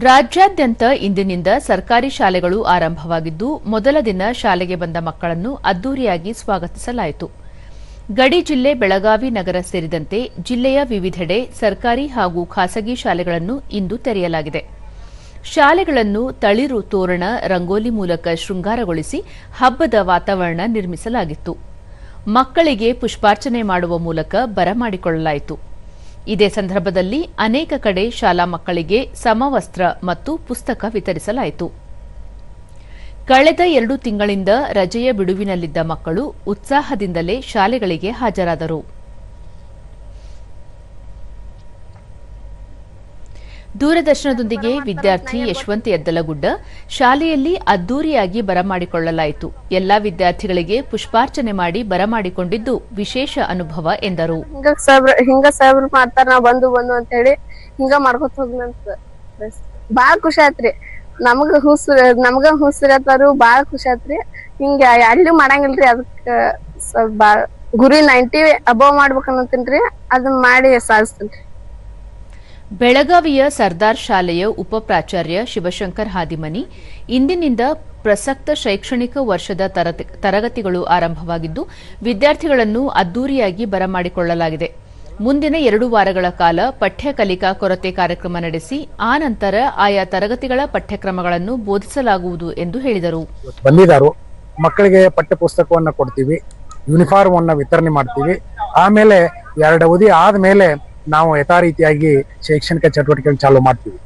ರಾಜ್ಯಾದ್ಯಂತ ಇಂದಿನಿಂದ ಸರ್ಕಾರಿ ಶಾಲೆಗಳು ಆರಂಭವಾಗಿದ್ದು ಮೊದಲ ದಿನ ಶಾಲೆಗೆ ಬಂದ ಮಕ್ಕಳನ್ನು ಅದ್ದೂರಿಯಾಗಿ ಸ್ವಾಗತಿಸಲಾಯಿತು. ಗಡಿ ಜಿಲ್ಲೆ ಬೆಳಗಾವಿ ನಗರ ಸೇರಿದಂತೆ ಜಿಲ್ಲೆಯ ವಿವಿಧೆಡೆ ಸರ್ಕಾರಿ ಹಾಗೂ ಖಾಸಗಿ ಶಾಲೆಗಳನ್ನು ಇಂದು ತೆರೆಯಲಾಗಿದೆ. ಶಾಲೆಗಳನ್ನು ತಳಿರು ತೋರಣ, ರಂಗೋಲಿ ಮೂಲಕ ಶೃಂಗಾರಗೊಳಿಸಿ ಹಬ್ಬದ ವಾತಾವರಣ ನಿರ್ಮಿಸಲಾಗಿತ್ತು. ಮಕ್ಕಳಿಗೆ ಪುಷ್ಪಾರ್ಚನೆ ಮಾಡುವ ಮೂಲಕ ಬರಮಾಡಿಕೊಳ್ಳಲಾಯಿತು. ಇದೇ ಸಂದರ್ಭದಲ್ಲಿ ಅನೇಕ ಕಡೆ ಶಾಲಾ ಮಕ್ಕಳಿಗೆ ಸಮವಸ್ತ್ರ ಮತ್ತು ಪುಸ್ತಕ ವಿತರಿಸಲಾಯಿತು. ಕಳೆದ 2 ತಿಂಗಳಿಂದ ರಜೆಯ ಬಿಡುವಿನಲ್ಲಿದ್ದ ಮಕ್ಕಳು ಉತ್ಸಾಹದಿಂದಲೇ ಶಾಲೆಗಳಿಗೆ ಹಾಜರಾದರು. ದೂರದರ್ಶನದೊಂದಿಗೆ ವಿದ್ಯಾರ್ಥಿ ಯಶವಂತ್ ಯದ್ದಲಗುಡ್ಡ ಶಾಲೆಯಲ್ಲಿ ಅದ್ದೂರಿಯಾಗಿ ಬರಮಾಡಿಕೊಳ್ಳಲಾಯಿತು. ಎಲ್ಲಾ ವಿದ್ಯಾರ್ಥಿಗಳಿಗೆ ಪುಷ್ಪಾರ್ಚನೆ ಮಾಡಿ ಬರಮಾಡಿಕೊಂಡಿದ್ದು ವಿಶೇಷ ಅನುಭವ ಎಂದರು. ಹಿಂಗ ಸಾಬ್ರ ಮಾಡ್ತಾರ, ನಾವ್ ಬಂದು ಅಂತ ಹೇಳಿ ಹಿಂಗ ಮಾಡ್ಕೊತ ಹೋಗ್ಲಂತ ಬಾಳ ಖುಷಿ ಆಯ್ತ್ರಿ. ನಮಗ ಹುಸಿರತ್ತಾರು ಬಾಳ ಖುಷಿ ಆಯ್ತ್ರಿ. ಹಿಂಗ ಅಲ್ಲಿ ಮಾಡಂಗಿಲ್ರಿ, ಅದಕ್ಕ ಗುರಿ 90 ಅಬೌವ್ ಮಾಡ್ಬೇಕನ್ನತ್ತೀನ್ರಿ, ಅದನ್ನ ಮಾಡಿ ಸಾಧಿಸ್ತೇನ್ರಿ. ಬೆಳಗಾವಿಯ ಸರ್ದಾರ್ ಶಾಲೆಯ ಉಪ ಪ್ರಾಚಾರ್ಯ ಶಿವಶಂಕರ್ ಹಾದಿಮನಿ, ಇಂದಿನಿಂದ ಪ್ರಸಕ್ತ ಶೈಕ್ಷಣಿಕ ವರ್ಷದ ತರಗತಿಗಳು ಆರಂಭವಾಗಿದ್ದು ವಿದ್ಯಾರ್ಥಿಗಳನ್ನು ಅದ್ದೂರಿಯಾಗಿ ಬರಮಾಡಿಕೊಳ್ಳಲಾಗಿದೆ. ಮುಂದಿನ 2 ವಾರಗಳ ಕಾಲ ಪಠ್ಯ ಕಲಿಕಾ ಕೊರತೆ ಕಾರ್ಯಕ್ರಮ ನಡೆಸಿ ಆ ನಂತರ ಆಯಾ ತರಗತಿಗಳ ಪಠ್ಯಕ್ರಮಗಳನ್ನು ಬೋಧಿಸಲಾಗುವುದು ಎಂದು ಹೇಳಿದರು. ಬಂದಿದ್ದಾರು ಮಕ್ಕಳಿಗೆ ಪಠ್ಯ ಪುಸ್ತಕವನ್ನು ಕೊಡ್ತೀವಿ, ಯೂನಿಫಾರ್ಮ್ ಅನ್ನು ವಿತರಣೆ ಮಾಡ್ತೀವಿ. ಆಮೇಲೆ 2 ಅವಧಿ ಆದ್ಮೇಲೆ ನಾವು ಯಥಾ ರೀತಿಯಾಗಿ ಶೈಕ್ಷಣಿಕ ಚಟುವಟಿಕೆಗಳನ್ನು ಚಾಲೂ ಮಾಡ್ತೀವಿ.